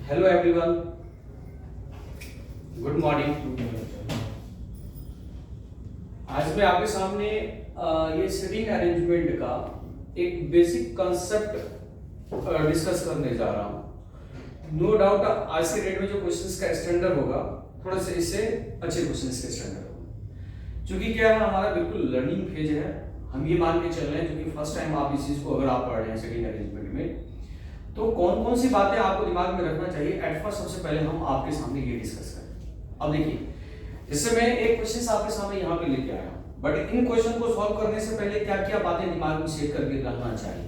Hello everyone, good morning. आज मैं आपके सामने ये सिटिंग अरेंजमेंट का एक बेसिक कंसेप्ट डिस्कस करने जा रहा हूँ। नो डाउट आज के डेट में जो क्वेश्चंस का स्टैंडर्ड होगा थोड़ा सा इससे अच्छे क्वेश्चंस का स्टैंडर्ड होगा, क्योंकि क्या है हमारा बिल्कुल लर्निंग फेज है। हम ये मान के चल रहे हैं क्योंकि फर्स्ट टाइम आप इस चीज को अगर आप पढ़ रहे हैं सिटिंग अरेंजमेंट में, तो कौन कौन सी बातें आपको दिमाग में रखना चाहिए एट फर्स्ट सबसे पहले हम आपके सामने ये डिस्कस करें। अब देखिए, जैसे मैं एक क्वेश्चन आपके सामने यहाँ पे लेके आया हूँ, बट इन क्वेश्चन को सॉल्व करने से पहले क्या क्या बातें दिमाग में सेट करके रखना चाहिए।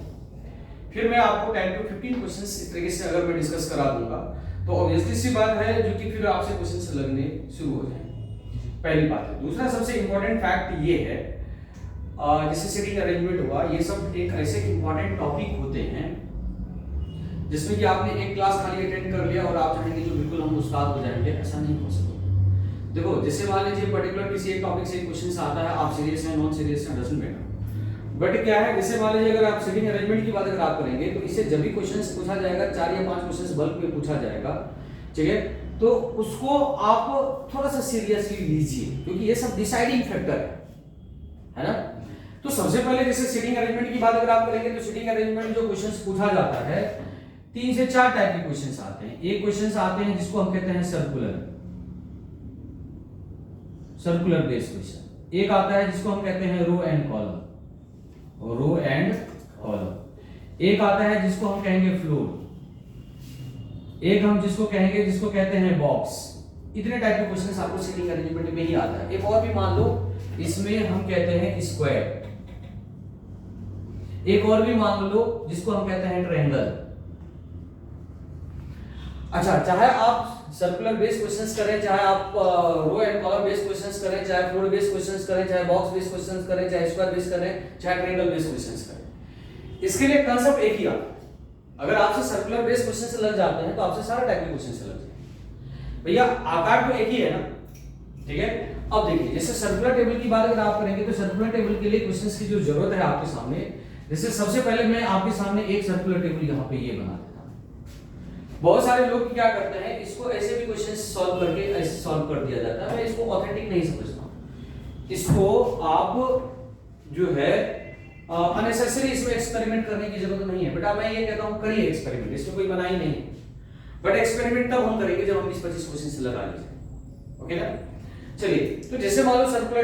फिर मैं आपको 10 to 15 क्वेश्चंस इस तरीके से अगर मैं डिस्कस करा दूंगा तो ऑब्वियसली सी बात है जो कि फिर आपसे क्वेश्चंस लगने शुरू हो जाएंगे। पहली बात है। दूसरा सबसे इंपॉर्टेंट फैक्ट ये है, जैसे सिटिंग अरेंजमेंट हुआ, ये सब एक ऐसे इंपॉर्टेंट टॉपिक होते हैं जिसमें कि आपने एक क्लास खाली अटेंड कर लिया और आप चाहेंगे जो बिल्कुल हम उस्ताद हो जाएंगे, ऐसा नहीं हो सकता। देखो, जैसे मान लीजिए पर्टिकुलर किसी एक टॉपिक से क्वेश्चन आता है, आप सीरियस हैं नॉन सीरियस हैं डजंट मैटर, बट क्या है जैसे मान लीजिए अगर आप सिटिंग अरेंजमेंट की बात अगर आप करेंगे तो इससे जब भी क्वेश्चंस पूछा जाएगा 4 या 5 क्वेश्चंस बल्क में पूछा जाएगा, ठीक है, तो उसको आप थोड़ा सा सीरियसली लीजिए क्योंकि ये सब डिसाइडिंग फैक्टर है ना। तो सबसे पहले जैसे सिटिंग अरेंजमेंट की बात अगर आप करेंगे तो सिटिंग अरेंजमेंट जो क्वेश्चंस पूछा जाता है 3 से 4 टाइप के क्वेश्चंस आते हैं। एक क्वेश्चंस आते हैं जिसको हम कहते हैं सर्कुलर बेस्ड क्वेश्चन। एक आता है जिसको हम कहते हैं रो एंड कॉलम। एक आता है जिसको हम कहेंगे फ्लोर। एक हम जिसको कहते हैं बॉक्स। इतने टाइप के क्वेश्चंस आपको सिटिंग अरेंजमेंट में ही आता है। एक और भी मान लो, इसमें हम कहते हैं स्क्वायर। एक और भी मान लो जिसको हम कहते हैं ट्रायंगल। अच्छा, चाहे आप सर्कुलर बेस्ड क्वेश्चंस करें, चाहे आप row and column based questions करें, चाहे फ्लोर बेस्ड क्वेश्चंस करें, चाहे बॉक्स बेस्ड क्वेश्चंस करें, चाहे स्क्वायर बेस्ड करें, चाहे ट्रायंगल बेस्ड क्वेश्चंस करें, इसके लिए कंसेप्ट एक ही आता है। अगर आपसे सर्कुलर बेस्ड क्वेश्चंस लग जाते हैं तो आपसे सारे टाइप के क्वेश्चंस लग जाएंगे। भैया आकार तो एक ही है ना, ठीक है। अब देखिए, जैसे सर्कुलर टेबल की बात अगर आप करेंगे तो सर्कुलर टेबल के लिए क्वेश्चंस की जो जरूरत है आपके सामने, जैसे सबसे पहले मैं आपके सामने एक सर्कुलर टेबल यहाँ पे ये बना देता हूँ। बहुत सारे लोग क्या करते हैं, इसको ऐसे भी क्वेश्चन सॉल्व करके ऐसे सॉल्व कर दिया जाता है। मैं इसको ऑथेंटिक नहीं समझता हूं। इसको आप जो है अननेसेसरी इसमें एक्सपेरिमेंट करने की जरूरत नहीं है। बेटा मैं ये कहता हूं करिए एक्सपेरिमेंट, इसमें कोई मनाही नहीं है, बट एक्सपेरिमेंट तब हम करेंगे जब हम 20-25 क्वेश्चन लगा लीजिए। ओके ना। चलिए, तो जैसे मान लो सर्कुलर